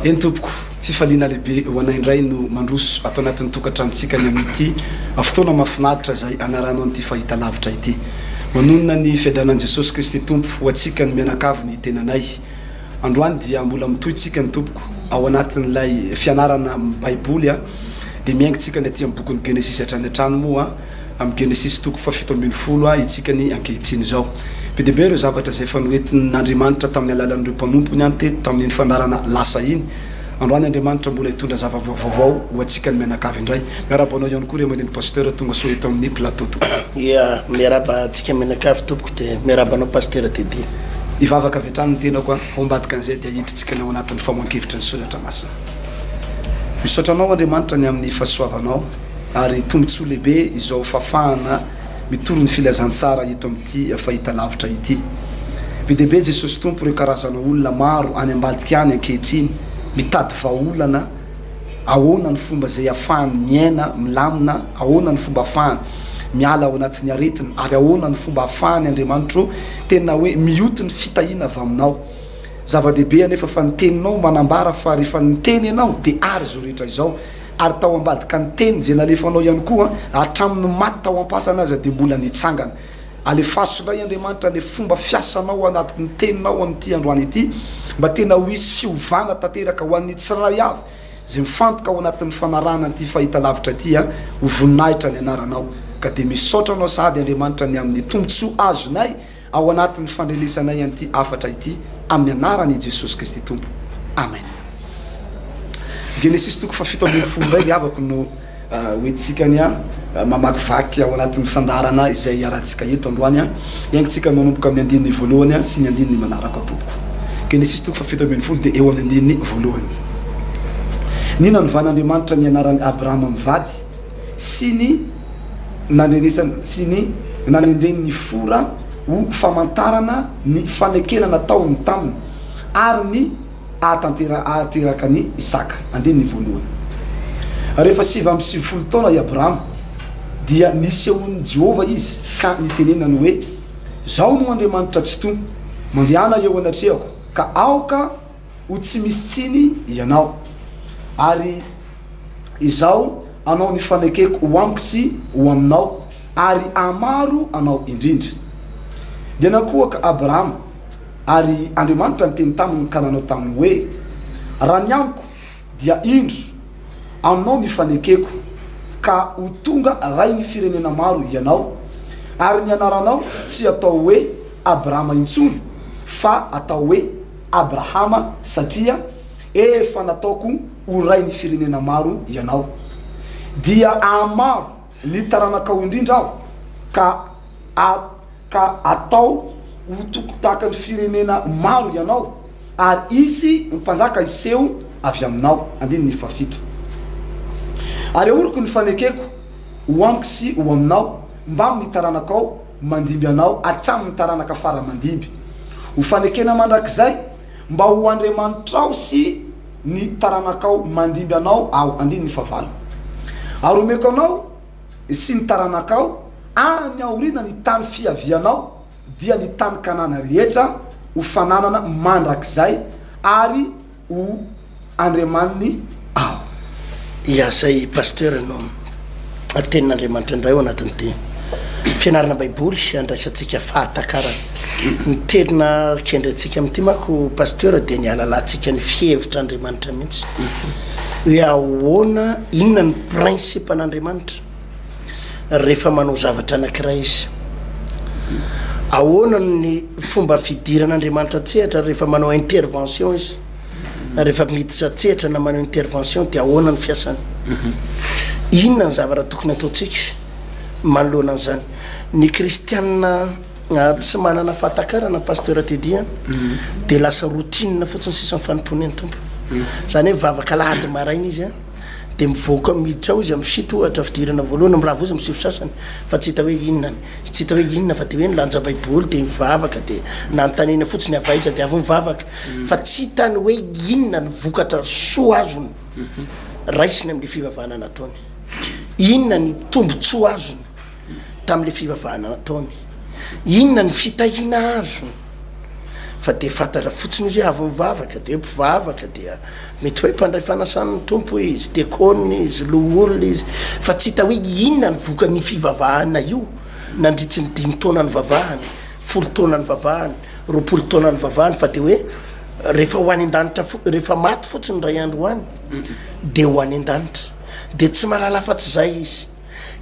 Entopoko fifaliana lehibe ho anaindray no mandroso atao anatin'ny tokantranotsika ny amin'ity fotoana mahafinaritra zay anaranao n'ity fahita lavitra ity manonona ny fiadanan'i Jesosy Kristy Tompo ho atsika ny mianakavy ny tenanay androany dia mbola mitoytsika ny tompoko ao anatin'ilay fianarana baiboly dia miaingintsika ny aty amin'ny bokin'ny Genesis hatrany hatrany moa amin'ny Genesis toko fafito ambin'ny folo itsika ny ankehitriny zao be dia be ireo zavatra zay efa noentin'Andriamanitra tamin'ny alalan'ireo mpanompony any teto tamin'ny fandarana lasa iny androany Andriamanitra mbola hitondra zava-vaovao ho atsika ny mianakavy indray miarabanao ihany koa ry aman'iny pasteur tonga soa eto amin'ny plateau to ia miaraba atsika mianakavy tompoko dia miarabanao pasteur Tedy ivavaka avy hatrany ny tena koa ombadika an'izay dia hidritsika ao anatin'ny famoan-kevitra ny soratra masina misotranao Andriamanitra ny amin'ny fahasoavanao ary tombotsoa lehibe izao fafahana mitoro ny filazantsara eto amin'ity fahita lavitra ity be dia be Jesosy Tompo ireo karazana olona maro any ambadika any ankehitriny mitady vahaolana ahoana ny fomba zay ahafahany miaina milamina ahoana ny fomba ahafahany miala ao anatin'ny aretina ary ahoana ny fomba ahafahany Andriamanitra tena hoe mioty ny fitahiana avy aminao zava-dehibe anefa fa niteninao manambara fa rehefa niteny ianao dia ary zao rehetra izao ary tao ambadika ny teny zay nalefanao ihany koa hatramin'ny maty tao ampasana azy dia mbola nitsangana alefasonay Andriamanitra le fomba fiasanao anatin'ny teninao amin'ity androany ity mba tena ho isy fiovana tanteraka ho an'ny tsiray avy zay mifantoka ao anatin'ny fanarana ity fahita lavitra ity ho voninahitra ny anaranao ka dia misotranao sady Andriamanitra ny amin'ny tombotsoa azonay ao anatin'ny fandrelesanay an'ity afatra ity amin'ny anarany Jesosy Kristy Tompo amen. Genesis toko fafito ambin'ny folo indray ry havako no hoentsika ny mamakivaky ao anatin'ny fandarana izay iarahantsika eto androany iaintsika manomboka amin'ny andininy voalohany sy ny andininy manaraka tompoko Genesis toko fafito ambin'ny folo dia eo amin'ny andininy voalohany nina novan'Andriamanitra ny anarany Abrahama mivady sy ny nanendreny ny fora ho famantarana ny fanekenana taony taminy ary ny ahateraka ny Isaka andininy voalohany rehefa 7 taona i Abrahama dia nisehon'ny Jehova izy ka nitenenany hoe zao no Andriamanitra tsy to mandehana eo anatrehako ka aoka ho tsy misy tsiny ianao ary izao anao ny fanekeko ho amiko sy ho aminao ary amaro anao indrindra dia nakohaka Abrahama ary Andriamanitra niteny taminy ka nanao taminy hoe raha ny amiko dia indro aminao ny fanekeko ka ho tonga ray ny firenena maro ianao ary ny anaranao tsy atao hoe Abrahama intsony fa atao hoe Abrahama satria efa nataoko ho ray ny firenena maro ianao dia amaro ny taranakao indrindra aho ka atao ho tokotaka ny firenena maro ianao ary isy mpanjaka iseho avy aminao andininy fafito ary aoriko ny fanekeko ho amiko sy ho aminao mba amin'ny taranakao mandimby anao hatramin'ny taranaka fara mandimby ho fanekena mandrakizay mba ho Andriamanitrao sy ny taranakao mandimby anao ao andininy favalo ary omeko anao sy ny taranakao any aorina ny tany fiavianao dia ny tany Kanana rehetra ho fananana mandrakizay ary ho Andriamaniny ao iasay pasteur no tenin'Andriamanitra indray ao anatin'ity fianarana baiboly andraisantsika fahatakara ny tenina kendrantsika amin'ity mako pasteur dia ny alalantsika ny fihevitr'Andriamanitra mihitsy hoe ahoana inona ny principe an'Andriamanitra rehefa manao zavatra anankiray izy ahoana ny fomba fidiran'Andriamanitra tsehatra rehefa manao intervention izy rehefa miditra tsehatra na manao intervention dia ahoana ny fiasany inona ny zavatra tokony ataontsika manoloana an'izany ny kristianina tsy manana fahatakarana pasteur Tedy dia lasa routine fotsiny sisa mifanompoany tompo zany hoe vavaka alahady maraina izy dia mivoaka miditra ao izy amin'ny fito ohatra fidirana voalohany mirava izy misifo sasany fa tsy hita hoe inona tsy hita hoe inona fa dia hoe nilanja baiboly dia mivavaka dia nantanena fotsiny avaiza dia avy mivavaka fa tsy hitany hoe inona ny vokatra soa azony raisiny amin'le fivavahana nataony inona ny tombotsoa azony tamin'le fivavahana nataony inona ny fitahiana azony fa de fatatra fotsiny izy hoe avy mivavaka de mpivavaka dia mety hoe mpandray fanasany tompo izy diakônina izy loolona izy fa tsy hita hoe inona ny voka ny fivavahana io nandritry ny 5 taona ny vavahany 10 taona ny vavahany 20 taona ny vavahany fa de hoe rehefa ho any an-danitra rehefa maty fotsiny ray andro hoany de ho any an-danitra de tsy malala afa-tsy zay izy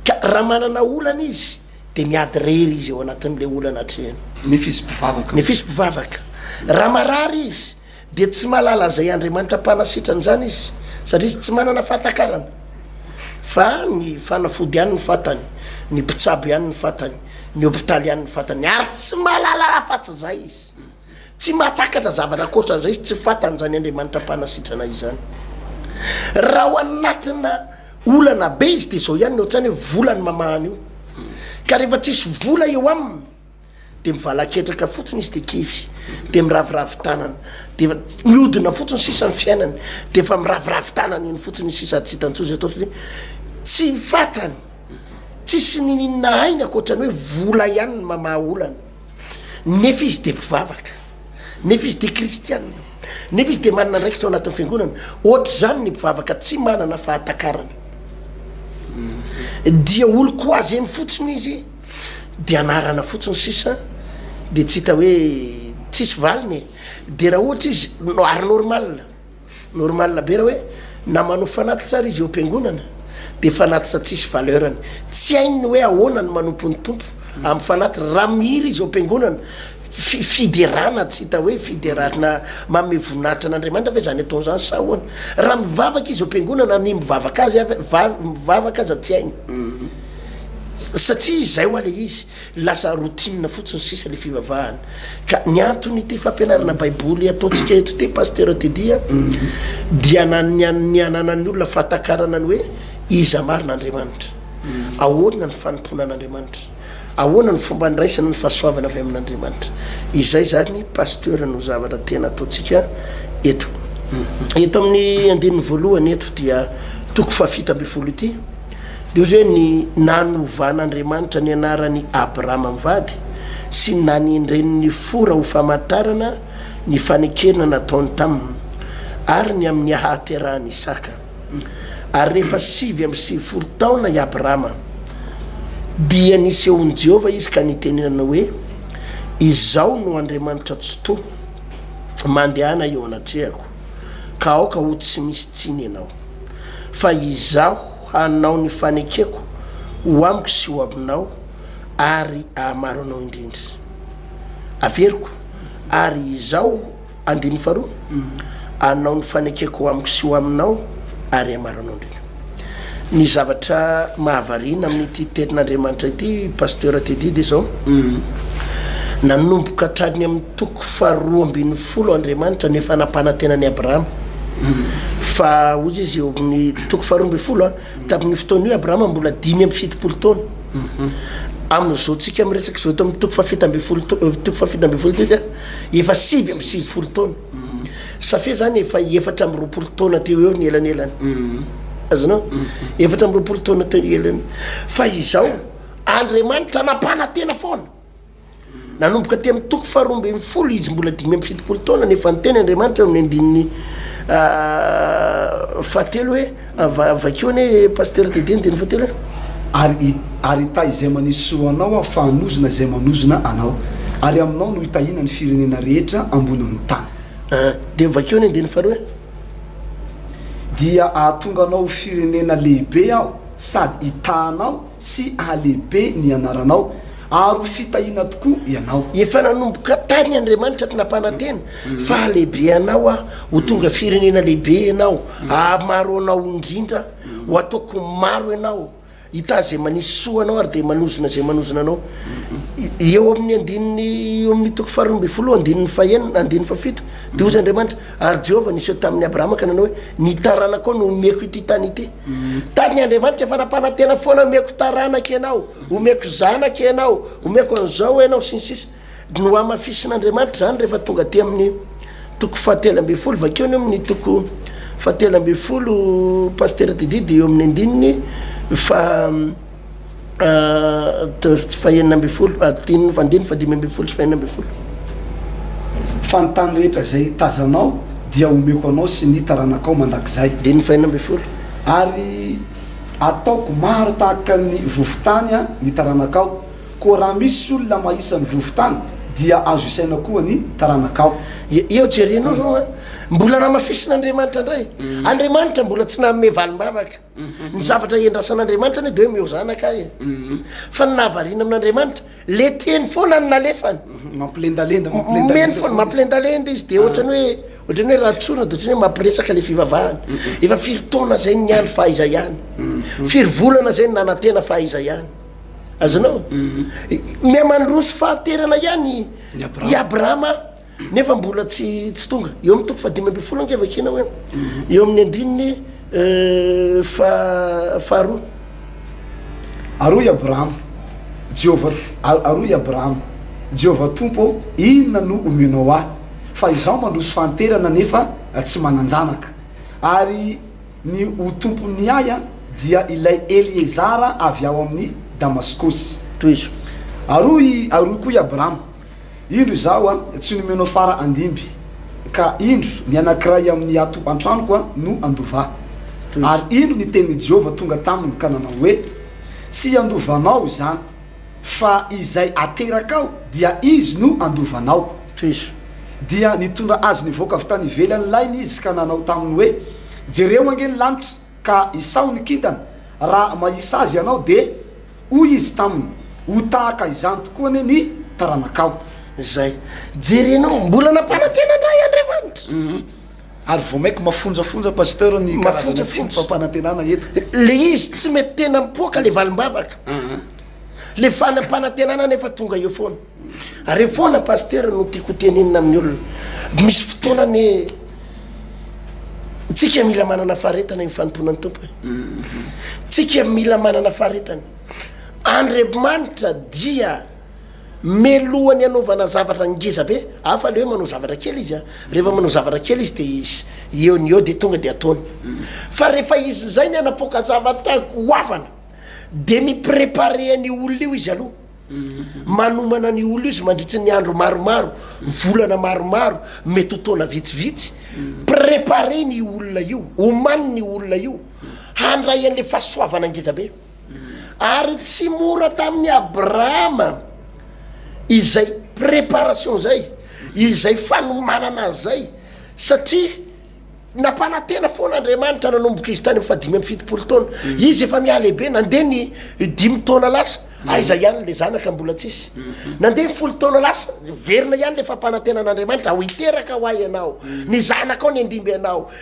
ka raha manana olana izy de miady rery izy eo anatin'le olana atrehany nefa izy mpivavaka nefa izy mpivavaka raha marary izy de tsy malala zay Andriamanitra mpanasitrany zany izy satria izy tsy manana fahatakarana fa ny fanafody ihany ny fatany ny mpitsabo ihany ny fatany ny hôpitaly ihany ny fatany ary tsy malala afa-tsy zay izy tsy mahatakatra zavatra koatran'zay izy tsy fatany zany Andriamanitra mpanasitrana izy zany raha ho anatina olana be izy de zao ihany ny ohatrany hoe volany mamahany io ka rehefa tsisy vola eo aminy de mivalaketraka fotsiny izy de kivy de miraviravy tanana de miodina fotsiny sisa ny fiainany de efa miraviravy tanana iny fotsiny sisa tsy hitan-tsozy atao satria tsy fatany tsisy ninina hainy akoatrany hoe vola ihany ny mamaha olana nefa izy de mpivavaka nefa izy de kristianina nefa izy de manana ndraiky sao anatin'ny fiangonana ohatra zany ny mpivavaka tsy manana fahatakarana dia olo ko azy eny fotsiny izy de anarana fotsiny sisa de tsy hita hoe tsisy valiny de raha ohatra izy ary normal be raha hoe na manao fanaty tsara izy eo am-piangonana de fanatitra tsisy valeurany tsy hainy hoe ahoana ny manompo ny tompo amin'ny fanaty raha mihiry izy eo am-piangonana fiderana tsy hita hoe fiderana mame voninahitra an'Andriamanitra ve zany ataon'zany sa ahoana raha mivavaka izy eo am-piangonana ny mivavaka azy mivavaka aza tsy hainy satria zay ho ale izy lasa routine fotsiny sisa le fivavahana ka ny antony ty fampianarana baiboly ataontsika eto ty pasteur Tedia dia ny ananan'ny olona fahatakarana ny hoe iza marin'Andriamanitra ahoana ny fanompona an'Andriamanitra ahoana ny fomba ndraisana ny fahasoavana avy amin'Andriamanitra izay zany pasteur no zavatra tena ataontsika eto eto amin'ny andininy voalohany eto dia toko fahafito amby folo ity de ozy hoe ny nanovan'Andriamanitra ny anarany Abrahama mivady sy nanindreniny fora ho famatarana ny fanekenana nataony taminy ary ny amin'ny ahaterahany Isaka ary rehefa 7 taona i Abrahama dia nisehony Jehova izy ka nitenenana hoe izao no Andriamanitra tsoto mandehana eo anatrehako ka aoka ho tsy misy tsiny ianao fa izaho hanao ny fanekeko ho amiko sy ho aminao ary ahamaro anao indrindra averiko ary izaho andiny faharoa hanao ny fanekeko ho amiko sy ho aminao ary ahamaro anao indrindra ny zavatra mahavarina amin'ity tenin'Andriamanitra ity pasteur Tedia de zao nanomboka hatrany amin'ny toko 2:10 Andriamanitra nefa nampanantenany Abrahama fa ozy izy eo amin'ny toko 2:10 tamin'ny fotoana io Abrahama mbola 5:70 taona amin'izao tsika miresaka zao eto amin'ny toko 7:10 ty efa 7:70 taona safia zany efa 4:20 taona teo eo ny elanelany azanao 4:20 taona teo elany fa izao Andriamanitra nampanantena foana nanomboka ty amin'ny toko 2:10 izy mbola 5:70 taona nefa niteny Andriamanitra amin'ny andininy fatelo hoe avakeo ne pasteur Tedia teny fatelo ary ita izay manisy soanao fa hanozona zay manozona anao ary aminao no hitahina ny firenena rehetra ambonin'ny tany de vakeo ne andiny faharoa dia ahatonga anao firenena lehibe aho sady hitanao sy ahalehibe ny anaranao ary fitahina tokoa ianao efa nanomboka tany Andriamanitra ty nampanantena fa lehibe anao ho tonga firenena lehibe ianao maro anao indrindra ho ataoko maro ianao hita zay manisy soa anao ary de manozona zay manozona anao eo amin'ny andininy eo amin'ny toko 2:10 andininy fahenina andininy fafito de ozy Andriamanitra ary Jehova niseo tamin'ny Abrahama ka nanao hoe ny taranako no omeko ity tany ity tany Andriamanitra efa nampanantena foana omeko taranaka ianao omeko zanaka ianao omeko an'izao ianao sy ny sisa no amafisin'Andriamanitra zany rehefa tonga ty amin'ny toko 7:10 vakeo ny amin'ny toko 7:10 pasteur Tedia de eo amin'ny andininy fa fahenina ambin'ny folo andiny fa 5:10 sy fantany rehetra zay tazanao dia omeko anao sy ny taranakao mandrakizay de ny faina ambe folo ary ataoko maro tahaka ny vovotany a ny taranakao ko raha misy olona mahisany vovotany dia azo isaina koa ny taranakao eo jerenao zao mbola namafisin'Andriamanitra ndray Andriamanitra mbola tsy namome valim-bavaka ny zavatra endrasan'Andriamanitra ny de hoe meo zanaka e fa ny nahavariana amin'Andriamanitra le teny foana ny nalefany mampilendalenda meny foana mampilendalenda izy de ohatrany hoe raha tsona de ohatrany hoe mampiresaka le fivavahany efa firy taona zay ny andro fahaiza ihany firy volana zay ny nanantena fahaiza ihany azonao miamandroso fahaterana ihany i Abrahama nefa mbola tsy tonga eo amin'ny toko fadimy amby folo ankevakina hoe eo amin'ny andininy faharoa aroy Abrahama aroy Abrahama Jehova tompo inona no omenao ahy fa izaho mandroso fahanterana nefa tsy mananjanaka ary ny ho tompony aya dia ilay Eliezara avy ao amin'ny Damaskosy toizo aroy koa i Abrahama indro zao a tsy nomenao fara andimby ka indro ny anankiray amin'ny ato antranoko a no andova ary indro ny teny Jehova tonga taminy ka nanao hoe tsy andovanao zany fa izay aterakao dia izy no andovanao toizo dia nitondra azy nivoaka avy tany ivelany lainy izy ka nanao taminy hoe jereo angeny lanitra ka isao ny kintana raha mahisa azy ianao de hoy izy taminy ho tahaka izany tokoa ane ny taranakao zay jerenao mbola nampanantena ndray Andriamanitra ary vao maika mafonjafonja pasteur ny karazana fampanantenana eto le izy tsy mety tena mipoaka le valim-bavaka le fanampanantenana nefa tonga eo foana ary foana pasteur no tiako tenenina amin'ny olona misy fotoanany tsika mila manana faharetana io fanomponan'ny tompo tsika mila manana faharetana Andriamanitra dia melohany anaovana zavatra ngeza be afa le hoe manao zavatra kely izy rehefa manao zavatra kely izy de izy eo ny eo de tonga de ataony fa rehefa izy zay ny anapoka zavatra goavana de miprepare ny olona io izy aloha manomana ny olona izy mandritry ny andro maromaro volana maromaro mety taona vitsivitsy prepare ny olona io omany ny olona io handray an'le fahasoavana ngeza be ary tsy mora tamin'ny Abrahama izay préparation zay izay fanomanana zay satria nampanantena foana Andriamanitra nanomboka izy tany fadimy amby fitopolo taona izy efa mialehibe nandeha ny 10 taona lasa aiza ihany le zanaka mbola tsisy nandeha 10 taona lasa verina ihany le fampanantenan'Andriamanitra ho iteraka ho ahy ianao ny zanaka ao ny andimby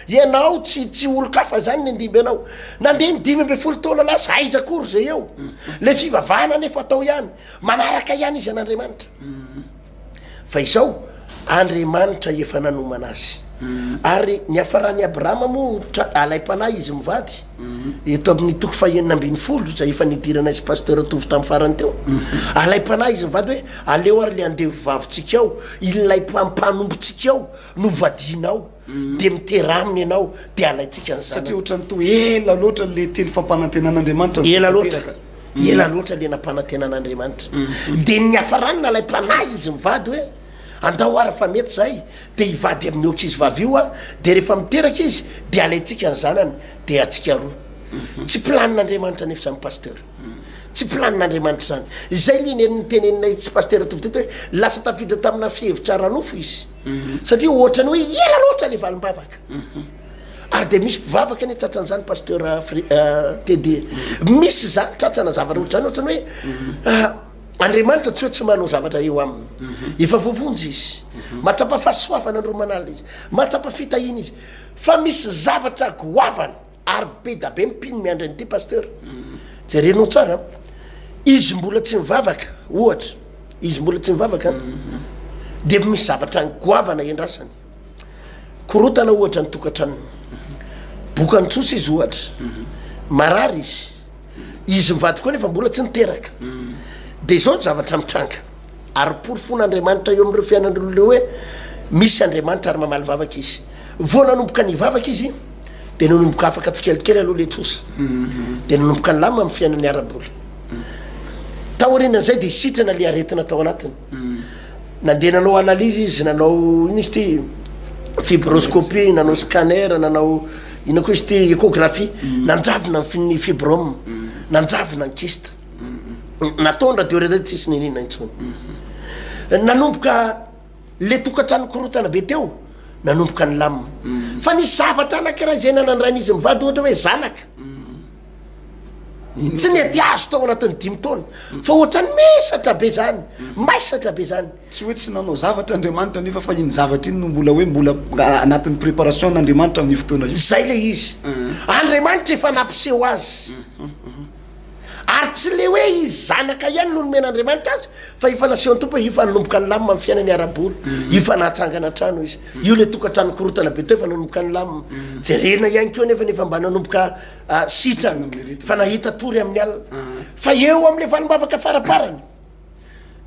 ianao tsy olo-kafa zany ny andimby ianao nandeha ny 10 taona lasa aiza kory zay eo le fivavahana nefa atao ihany manaraka ihany izy an'Andriamanitra fa izao Andriamanitra efa nanomana azy ary ny afarany Abrahama mo alay-panahy izy mivady eto amin'ny toko fahenina ambin'ny folo zay efa nidirana izy pasteur tovy tamin'ny farany teo alay-panahy izy mivady hoe aleo ary le andeha vavitsika ao ilay mpanombotsika ao no vadinao de mitera aminy ianao de alaitsika an'izany satria ohatrany to ela loatra le teny fampanantenan'Andriamanitra ela loatra le nampanantenan'Andriamanitra de ny afarany nalay-panahy izy mivady hoe andao ary fa mety zay de ivady amin'ny ankizy vavy io a de rehefa miteraka izy de alaitsika ny zanany de atsika roa tsy planin'Andriamanitra nefa zany pasteur tsy planin'Andriamanitra zany zay ny teneninay tsy pasteur tovy teto hoe lasa tafiditra tamina fihevitra ranofo izy satria ohatrany hoe ela loatra le valim-bavaka ary de misy mpivavaka ny tratran'izany pasteur TD misy zany tratrana zavatra ohatrany ohatrany hoe Andriamanitra tsy manao zavatra eo aminy efa voavonjy izy matsapa fahasoavana andromanala izy matsapa fitahina izy fa misy zavatra goavana ary be da be mipiny miandra an'ity pasteur jerenao tsara izy mbola tsy mivavaka ohatra izy mbola tsy mivavaka de misy zavatra goavana endrasany korotana ohatra ny tokantranony bokany tsosa izy ohatra marary izy mivady koa nefa mbola tsy niteraka de zao ny zavatra mitranga ary porofon'Andriamanitra eo amin'ireo fiainan'olona hoe misy Andriamanitra ary mamaly vavaka izy vao nanomboka ny vavaka izy de nanomboka afaka tsikelikely aloha le trosa de nanomboka ny lama amin'ny fiainan'ny arabola taorianan'izay de sitrana le aretina tao anatiny nandeha nanao analyse izy nanao ino izy ty fibroscopie nanao scanner nanao ina koa izy ty échographie nanjavina ny fibrome nanjavina ny kiste natondra de reo tsisy ninina intsony nanomboka le tokantrano korotana be teo nanomboka ny lamina fa nisy zavatra anakiraha zay nanandran'izy mivady ohatra hoe zanaka tsy nety azo tao anatin'ny 5 taona fa ohatrany mesatra be zany maisatra be zany tsy hoe tsy nanao zavatra andriamanitra nefa fa iny zavatra iny no mbola hoe mbola anatin'ny préparation n'andriamanitra amin'ny fotoana zay le izy andriamanitra efa nampiseho azy ary tsy le hoe izy zanaka ihany no nomen'andriamanitra azy fa efa nasehony tompo hoe ifa nanomboka ny lamina amin'ny fiainany ara-bola ifa nahatsangana trano izy io le tokantrano korotana be teo efa nanomboka ny lamina jerena ihany koa nefa nefa mba nanomboka sitra fa nahita tory amin'ny alina fa eo am'le valimbavaka faraparany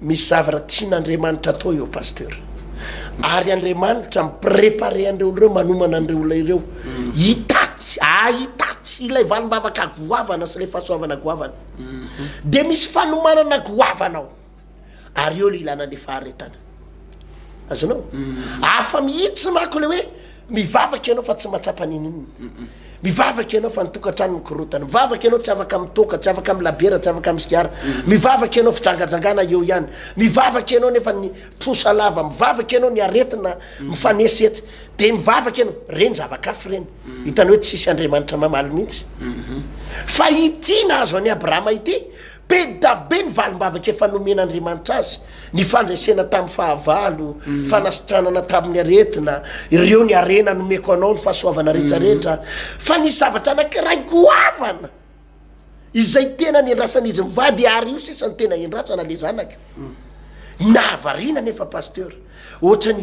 misy zavatra tian'andriamanitra atao eo pasteur ary andriamanitra miprépare andreo oloreo manomana andreo olona ireo hitaty ahitaty ilay valimbavaka goavana sy le fahasoavana goavana de misy fanomanana goavanao ary eo le ilana le faharetana azanao afa mihitsy mako le hoe mivavaka ianao fa tsy mahatsapa ninina mivavaka ianao fa nitokantrano mikorotana mivavaka ianao tsy afaka mitoka tsy afaka milabera tsy afaka misigara mivavaka ianao fijangajangana eo ihany mivavaka ianao nefa ny trosa lava mivavaka ianao ny aretina mifanesetsy de mivavaka ianao reny zavakafo reny hitany hoe tsisy andriamanitra mamaly mihitsy fa ity nahazo any abrahama ity be da be ny valimbavaka efa nomen'andriamanitra azy ny fandresena tamin'ny fahavalo fanasitranana tamin'ny aretina ireo ny arena nomeko anao ny fahasoavana rehetrarehetra fa ny zavatra anakiray goavana izay tena niendrasana izy mivady ary io sisany tena endrasana le zanaka nahavariana nefa pasteur ohatrany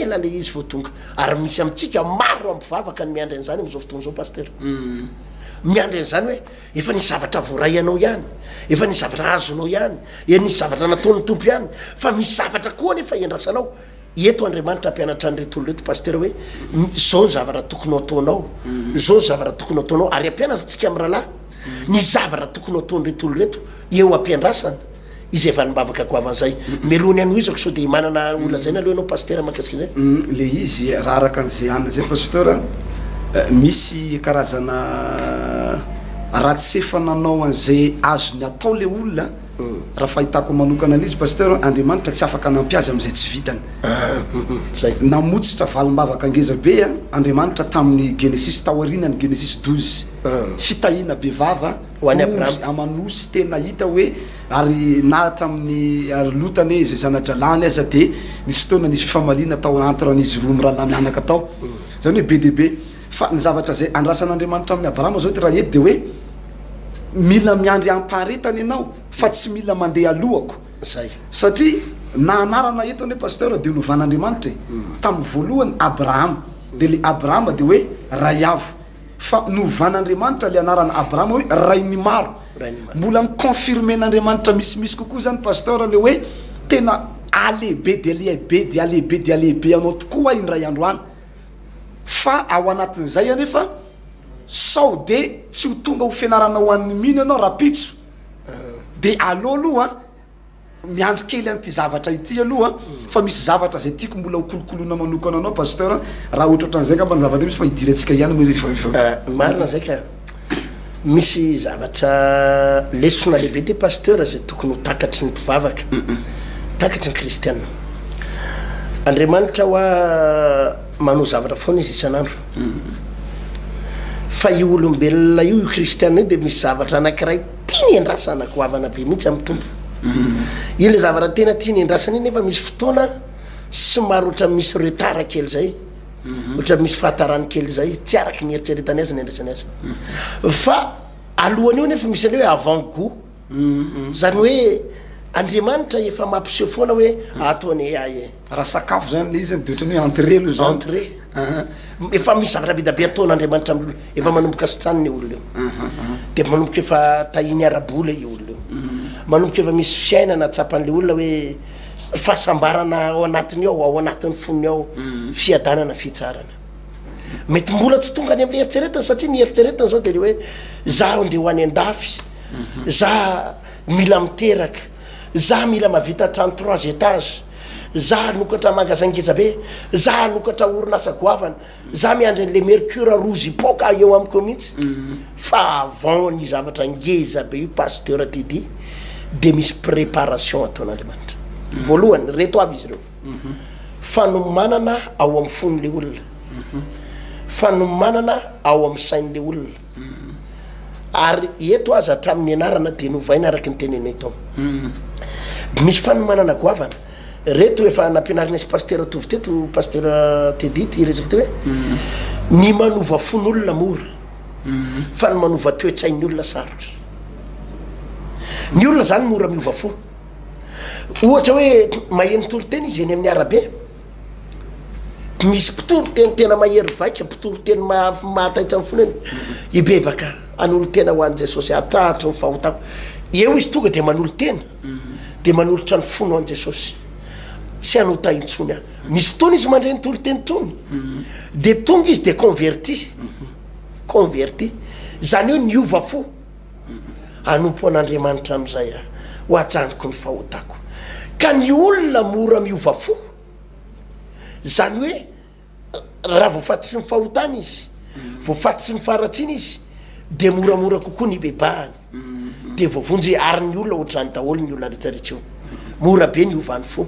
ela le izy vo tonga ary misy amitsika maro ampivavaka ny miandry an'izany am'izao fotoana zao pasteur miandry an'izany hoe efa nisy zavatra voray anao ihany efa nisy zavatra azonao ihany nisy zavatra nataon'ny tompo ihany fa misy zavatra koa nefa endrasanao eto andriamanitra ampianatra anyretolo reto pasteur hoe zao ny zavatra tokony ataonao zao ny zavatra tokony ataonao ary ampianatra tsika amin'ny rahalahy ny zavatra tokony ataony retolo reto eo ampiandrasana izy efa nimbavaka goavan'izay melony any izako so de manana olona zay na aloha anao pasteur makasika zay le izy raha araka an'izay anina zay pasteur misy karazana raha tsy sefa nanao an'izay azony atao le olona raha fahitako manokana an'izy pasteur andriamanitra tsy afaka nampiazy am'izay tsy vitany zay namotsitra valimbavaka angeza be andriamanitra tamin'ny genesis taorinany genesis 12 fitahina be vava hoany abraham amanosy tena hita hoe ary nahatra amin'ny ary lotany hoe zay zanadralany aza de nisy fotoana nisy fifamalina tao entre an'izy roa miraha mianaka tao zany hoe be de be fa ny zavatra zay andrasan'andriamanitra amin'ny abrahama zao ty raha ety de hoe mila miandry ampaharetany ianao fa tsy mila mandeha alohako zay satria na anarana eto ane pasteur de novan'andriamanitra tamin'ny voalohany abrahama de le abrahama de hoe ray avo fa novan'andriamanitra le anarana abrahama hoe ray ny maro mbola niconfirmen'andriamanitra misimisy kokoa zany pasteur le hoe tena alehibe de alehibe de alehibe de alehibe anao tokoa indray andro any fa ao anatin'izay anefa sao de tsy ho tonga ho fianarana ho an'ny mino ianao rapitso de aloha aloha miandry kely an'ity zavatra ity aloha fa misy zavatra zay tiako mbola ho kolokolona manokana anao pasteur raha ohatra ohatran'izay ka mba ny zavatra misy fa hidirantsika ihany marina zay ka misy zavatra lesona lehibe ty pasteur zay tokony ho takatry ny mpivavaka takatry ny kristianina andriamanitra hoa manao zavatra foana izy isan'andro fa io olombelona io kristianina io de misy zavatra anakiray tiany endrasana goavana be mihitsy amin'ny tompo io le zavatra tena tiany endrasana iny nefa misy fotoana somary ohatra misy retard kely zay ohatra misy fahatarany kely zay tsy araky ny eritreretany azy ny endrasany azy fa alohan'io nefa misy ale hoe avant goût zany hoe andriamanitra efa mampiseho foana hoe ataony ay raha sakafo zany le izy de ohatrany hoe entrée lo zany entrée efa misy zavatra be da be ataon'andriamanitra amin'olo efa manomboka sitraniny olona io de manomboka efa tahiny arabola i olona io manomboka efa misy fiainana tsapan'le olona hoe fahasambarana ao anatiny ao anatin'ny foniny ao fiadanana fitsarana mety mbola tsy tonga any am'le eritseretany satria ny eritseretany zao de le hoe za ndeha ho any an-dafy za mila miteraka za mila mavita 33 étage za nokatra magasin-keja be za nokatra orinasa goavana za miandry an'le mercure rouge poka eo amiko mihitsy fa avant ny zavatra ngeza be io pasteur Didi de misy préparation ataon'Andriamanitra voalohany reto avy izy ireo fanomanana ao amin'ny fon'le olona fanomanana ao amin'ny sain'le olona ary eto aza hatramin'ny anarana de novaina araky ny tenenay tao misy fanomanana goavana reto efa nampianarina sy pasteur tovy teto pasteur Teddy ty resaky teo hoe ny manova fon'olona mora fa ny manova toetsain'ny olona sarotra ny olona zany mora miova fo ohatra hoe maheno toroteny izy eny amin'ny arabe misy mpitoroteny tena mahery vaika mpitoroteny mahataitra amin'ny fony eny ibebaka an'olo tena ho an' Jesosy atatro ny fahotako eo izy tonga de manolo tena de manolotra ny fono an' Jesosy tsy anota intsony misy fotoana izy mandre ny toroteny tony de tonga izy de converti zany eo niova fo anompo an'Andriamanitra am'izay ho ajanoko ny fahotako ka ny olona mora miova fo zany hoe raha voafatotry ny fahotana izy voafatotry ny faratsiny izy de moramora kokoa ny bebahany de voavonjy ary ny olona ohatrany daholo ny olona rehetrarehetra eo mora be ny ovany fo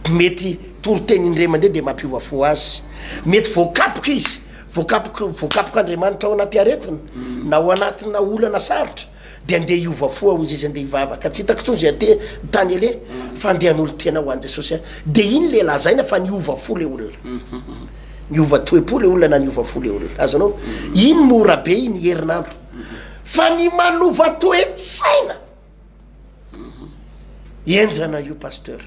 mety toroteny indray mandeha de mampiova fo azy mety voakapoka izy voakapoka Andriamanitra ao anaty aretina na ao anatina olana sarotra de andeha iova fo ao izy andeha ivava ka tsy hitako tsony zay te tany ele fa andehan'olo tena ho an' Jesosy de iny le lazaina fa niova fo le olona niova toepo le olona na niova fo le olona azanao iny mora be iny herinandro fa ny manova toetsaina enjana io pasteur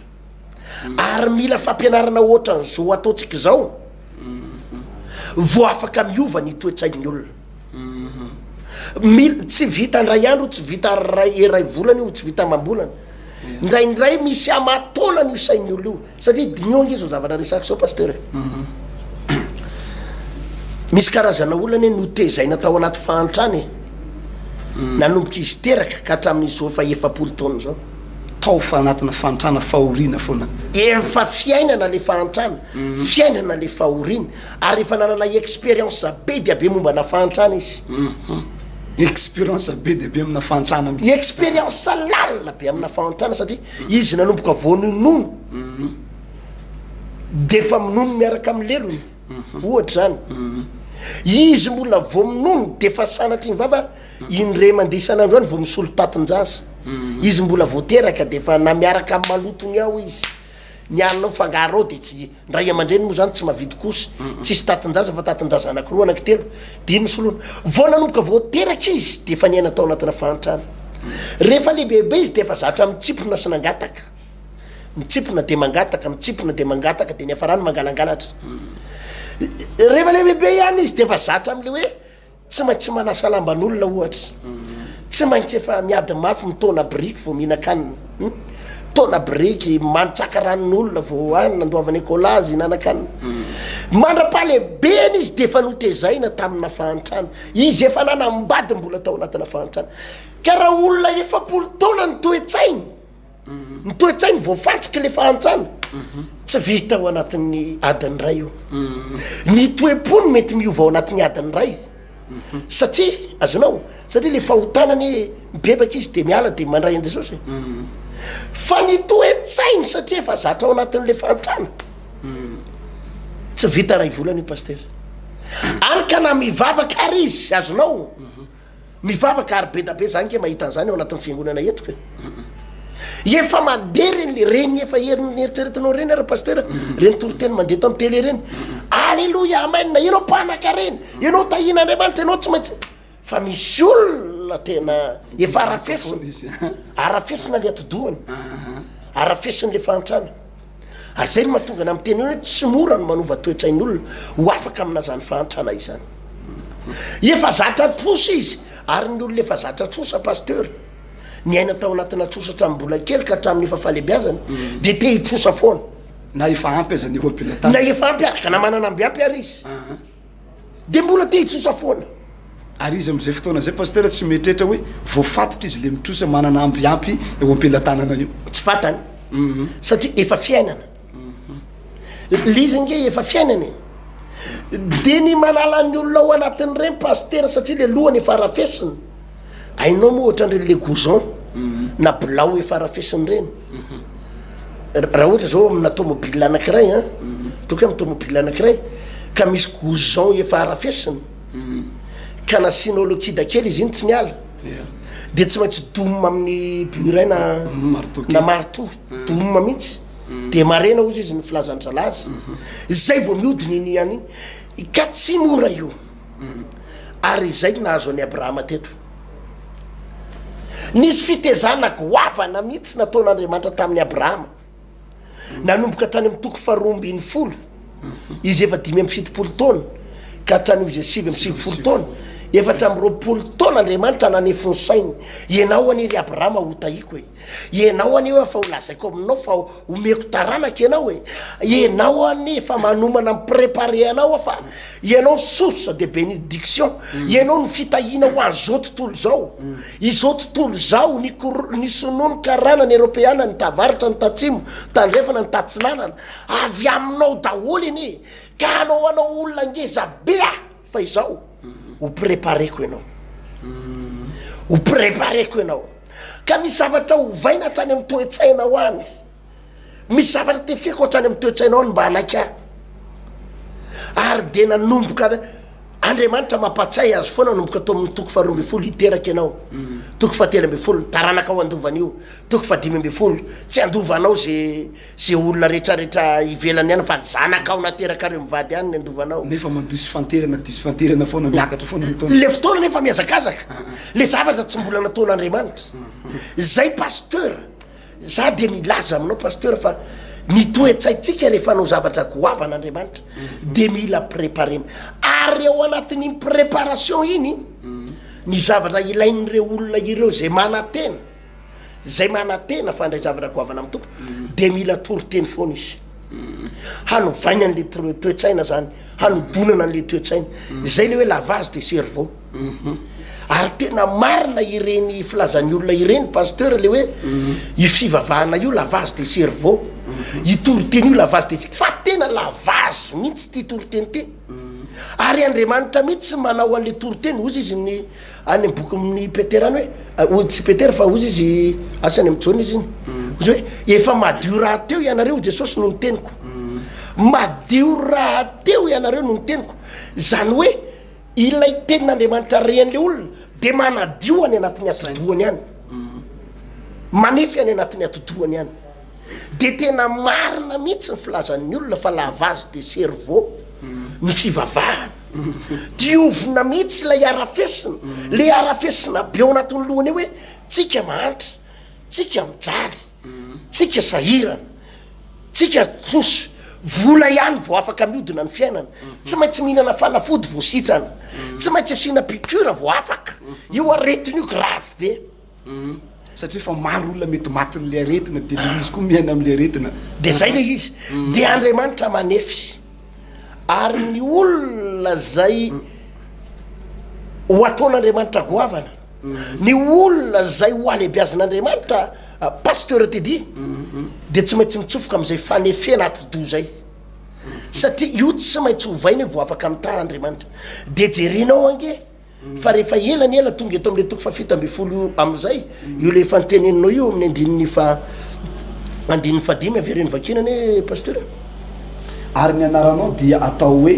ary mila fampianarana ohatra n'zao ataontsika zao vo afaka miova ny toetsain'ny olona tsy vita ndray andro tsy vita ray volana io tsy vita mambolana ndraindray misy amatonana io sain'ny olo io satria diniongy zao zavatra resaka zao pasteur misy karazana olana hoe notezaina tao anaty fahantrany nanomboka izy teraka ka hatramin'izao fa 7 taona zao tao fa anatina fahantrana fahoriana foana efa fiainana le fahantrana fiainana le fahoriana ary efa nanana expérience be dia be momba na fahantrana izy expérience be dia be amina fahantrana mihitsy expérience lalina be amina fahantrana satria izy nanomboka voanonono de fa minono miaraka amin'ny lelony ohatra zany izy mbola vo minono de fa sanatry ny vava indre mandeha isan'andro any vo misolo tatin-jaza izy mbola voateraka de fa na miaraka amin'ny malotony ao izy nianao fangaro ao de tsy ndray aman-dreny moa zany tsy mahavidy kosa tsisy tatin-jaza fa tatin-jaza anakiroa anankitelo de iny solona vo nanomboka voateraka izy de fa niaina tao anatina fahantrana rehefa lehibebe izy de fa zatra mitsipona sy nangataka mitsipona de mangataka mitsipona de mangataka de ny afarany mangalangalatra rehefa lehibebe ihany izy de fa zatra am'le hoe tsy maintsy manasa lamban'olona ohatra tsy maintsy efa miady mafy mitona briky vo mihinakanina tona briky manitsaka ranon'olona vo any nandoavany écolazy nanakanina mandra-pahalehibeany izy de efa notezaina tamina fahantrana izy efa nanambady mbola tao anatina fahantrana ka raha olona 7 taona nytoetsainy nytoetsainy voafantsiky le fahantrana tsy vita ao anatin'ny adiny ray io ny toepony mety miova ao anatin'ny adiny ray satria azonao satria le fahotanany mibebaka izy de miala de mandray an' Jesosy fa ny toetsainy satria efa zatra ao anatin'le fahantrana tsy vita ray volana io pasteur any ka na mivavaka ary izy azonao mivavaka ary be da be zany ke mahita an'izany ao anatin'ny fiangonana etiko efa mandeha reny le reny efa heriny eritreretinao reny ara pasteur reny toroteny mandeha tao amin'ny tele reny alleloia amen na ianao mpanaka reny ianao tahina Andriamanitra ianao tsy maintsy fa misy olona tena efa arafesina le atodohany arafesiny le fahantrana ary zay ny mahatonga na miteny hoe tsy mora no manova toetsain'ny olona ho afaka amina zany fahantrana izany efa zatra trosa izy ary ny olona efa zatra trosa pasteur ny aina tao anatina trosa hatrambola kely ka hatramin'ny efa fahalebiazany de te hitrosa foana na efa ampy aza ny oampilatana na efa ampy ary ka na manana ambiampy ary izy de mbola te hitrosa foana ary izy am'izay fotoana zay pasteur tsy metrehtra hoe voafatotra izy le mitrosa manana ambiampy eo am-pelatanana io tsy fatany satria efa fiainana lizy nge efa fiainany de ny manala ny olona ao anatin'ireny pasteur satria le lohany efa arafesiny ainao moa ohatran'ireny le gouzon na bilao efa arafesiny reny raha ohatra zao amina tomobile anankiray a toka amy tomobile anankiray ka misy gouzon efa arafesiny ka nasinao lokida kely izy iny tsy niala de tsy maintsy domina amin'ny burin na marteau domina mihitsy de marena ozy izy ny filazandrala azy zay vao miodiny iny any iny ka tsy mora io ary zay nahazo any Abrahama teto nisy fitezana goavana mihitsy nataon'Andriamanitra tamin'ny Abrahama nanomboka tany amin'ny toko 270 izy efa 570 taona ka hatrany izy 770 taona efatra amby 20 taona Andriamanitra nanefony sainy ianao aniry Abrahama ho tahiko e ianao any efa ho lazaiko aminao fa omeko taranaka ianao e ianao any efa manomana mipréparer anao fa ianao source de bénédiction ianao ny fitahina ho an'izao tontolo zao izao tontolo zao ny sonono karana ny européana ny tavaritra ny tatsimo tandrefana ny tatsinanana avy aminao daholo iny ka anao olona ngeza bea fa izao ho prépareko ianao ho prépareko ianao ka misy zavatra hovaina hatrany amin'ny toe-tsainao any misy zavatra tefeko hatrany amin'ny toe-tsainao any mba anaiky ary de nanomboka Andriamanitra mampatsay azy foana nanomboka tao amin'ny toko 12 iteraka ianao toko 13 taranaka ao andovana io toko 15 tsy andovanao ze olona rehetrarehetra ivelany any fa zanaka ao nateraka reo mivady any ny andovanao nefa mandosy fanterana disy fanterana foana miakatra foana le fotoana nefa miazakazaka le zavatra tsy mbola nataon'Andriamanitra zay pasteur za de milaza aminao pasteur fa ny toe-tsaitsika rehefa anao zavatra goavan'Andriamanitra de mila préparer ary ao anatin'ny préparation iny ny zavatra ilain'ireo olona ireo zay manatena fandray zavatra goavana amin'ny tompo de mila toriteny foana izy hanovainy an'le toe-tsaina zany hanodonana an'le toe-tsaina zay le hoe lavage de cerveau ary tena marina ireny filazan'ny olona ireny pasteur le hoe ifivavahana io lavage de cerveau itoriteny io lavage de fa tena lavage mihitsy ty toriteny ty ary Andriamanitra mihitsy manao an'le toriteny ozy izy ny any boky amin'ny Peterany hoe tsy Peter fa ozy izy asany amin'ny John izy iny ozy hoe efa madio raha teo ianareo Jesosy no niteniko madio raha teo ianareo no niteniko zany hoe ilay tenin'Andriamanitra ren'le olona de manadio any anatin'ny atodohany any manefy any anatin'ny atodohany any de tena marina mihitsy ny filazan'ny olona fa lavage de cerveau ny fivavahana diovina mihitsy lay arafesina le arafesina be ao anatin'ny lohany hoe tsika mahantra tsika mijaly tsika sahirana tsika tsosy vola ihany vao afaka miodina ny fiainana tsy maintsy mihinana fanafody vao sitrana tsy maintsy asina piqûre vao afaka io aretiny io grave be satria fa maro olona mety matin'le aretina de le izy koa miaina am'le aretina de zay le izy de Andriamanitra manefy ary ny olona zay ho ataon'Andriamanitra goavana ny olona zay ho alebiazan'Andriamanitra pasteur tedy de tsy maintsy mitsofoka am'izay fanefena atodo zay satria io tsy maintsy hovainy vao afaka mitaha Andriamanitra de jerinao ange fa rehefa elany ela tonga eto am'le toko 7 am'izay io le fanteneninao io amin'ny andininy fadimy avereny vakinany pasteur ary ny anaranao dia atao hoe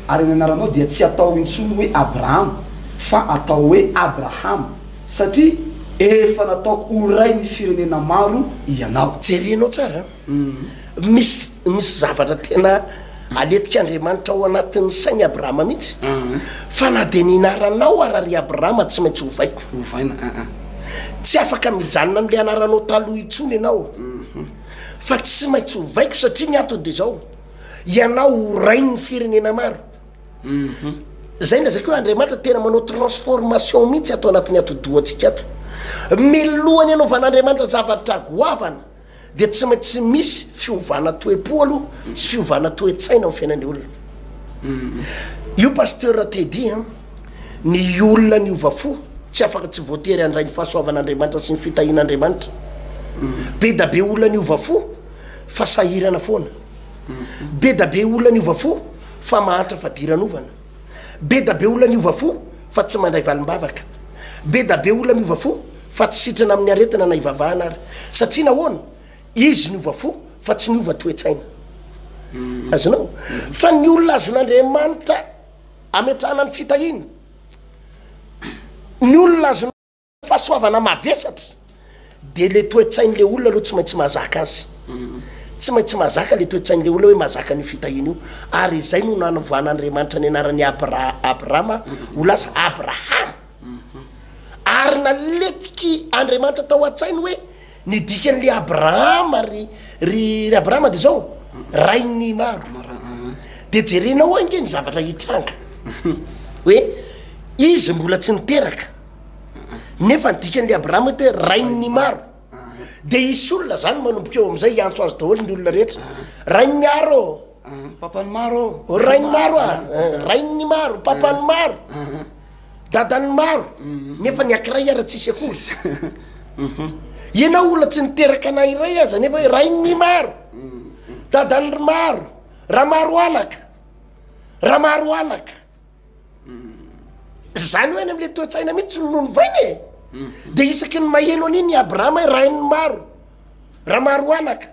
ary ny anaranao dia tsy atao intsony hoe Abraham fa atao hoe Abraham satria efa nataoko oray ny firenena maro ianao jerinao tsara misy zavatra tena aletika Andriamanitra ao anatin'ny sainy Abrahama mihitsy fa na de ny anaranao arary Abrahama tsy maintsy hovaiko tsy afaka mijanona am'le anaranao taloha itsony ianao fa tsy maintsy hovaiko satria ny antony de zao ianao rainy firenena maro zay na zay koa Andriamanitra tena manao transformation mihitsy atao anatin'ny atodohatsika ato melohany anaovan'Andriamanitra zavatra goavana de tsy maintsy misy fiovana toe-po aloha sy fiovana toe-tsaina amin'ny fiainan'ny olona io pasteur tedy ny olona ny ovafo tsy afaka tsy voatery andray ny fahasoavan'Andriamanitra sy ny fitahian'Andriamanitra be da be olona ny ovafo fa sahirana foana be da be olona niova fo fa mahantra fa diranovana be da be olona niova fo fa tsy mandray valim-bavaka be da be olona miova fo fa tsy sitrana amin'ny aretina na ivavahana ary satria nahoana izy niova fo fa tsy niova toetsaina azonao fa ny olona azon'Andriamanitra ametrahana ny fitahina ny olona azona fahasoavana mavesatra de le toetsain'le olona aloha tsy maintsy mahazaka azy tsy maintsy mahazaka le toetsain'le olona hoe mahazaka ny fitahina io ary izay no nanovoan'Andriamanitra ny anarany Abrahama ho lasa Abrahama ary naletiky Andriamanitra tao an-tsainy hoe nidikan'le Abrahama ry Abrahama de zao rainy maro de jerenao ange ny zavatra hitranga hoe izy mbola tsy niteraka nefa nidikan'le Abrahama hoe rainy maro de isy olona zany manomboka eo am'izay iantso azy daholo ny olona rehetra rainy miaro papany maro rainy maro rainy maro papany maro dadany maro nefa ny akiray ara tsisy akory ianao olona tsy niteraka ana iray aza nefa hoe rainy maro dadany maro raha maro anaka raha maro anaka zany hoe ny am'le toetsaina mihitsy nonovainy e de isaky ny maheno an'iny Abrahama hoe rainy maro raha maro anaka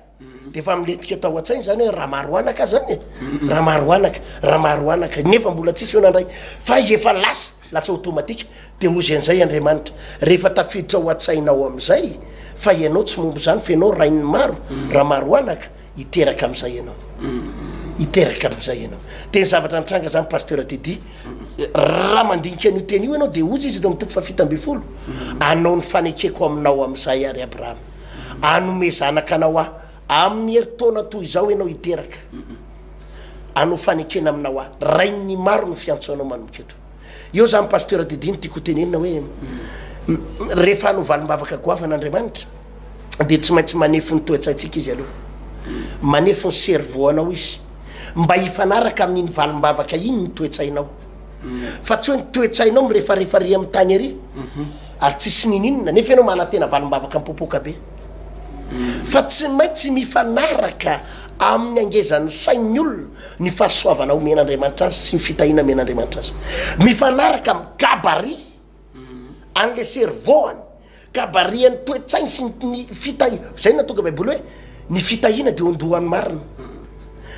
de fa miletika tao an-tsainy zany hoe raha maro anaka zany e raha maro anaka raha maro anaka nefa mbola tsisy ho nandray fa efa lasa latsa automatika de ozy an'izay Andriamanitra rehefa tafiditra ao an-tsainao am'izay fa ianao tsy mombo zany fa ianao rainy maro raha maro anaka iteraka am'izay ianao iteraka am'izay ianao de ny zavatra nitranga zany pasteur Didi raha mandinika an'io teny io ianao de ozy izy to mitoko fa 7 anao ny fanekeko aminao am'izay ary Abrahama anome zanaka anao amin'ny heritaona toy izao ianao iteraka ano fanekena aminao rainy maro no fiantsoanao manomboka eto eo zany pasteur Didi tiako tenenina hoe rehefa ano valim-bavaka goavan'Andriamanitra de tsy maintsy manefo ny toetsaitsika izy aloha manefo ny cerveau anao izy mba hifanaraka amin'iny valim-bavaka iny ny toetsainao fa tsy hoe ny toetsainao mirefarefaria amin'ny tany ary ary tsisy nininona nefa ianao manantena valim-bavaka mipopoka be fa tsy maintsy mifanaraka amin'ny angezan'ny sain'ny olona ny fahasoavana omen'Andriamanitra azy sy ny fitahina omen'Andriamanitra azy mifanaraka amin'ny gabari an'le cerveau-any gabarian'ny toetsainy sy ny fitahina zay natonga baiboly hoe ny fitahina de ondohan'ny marina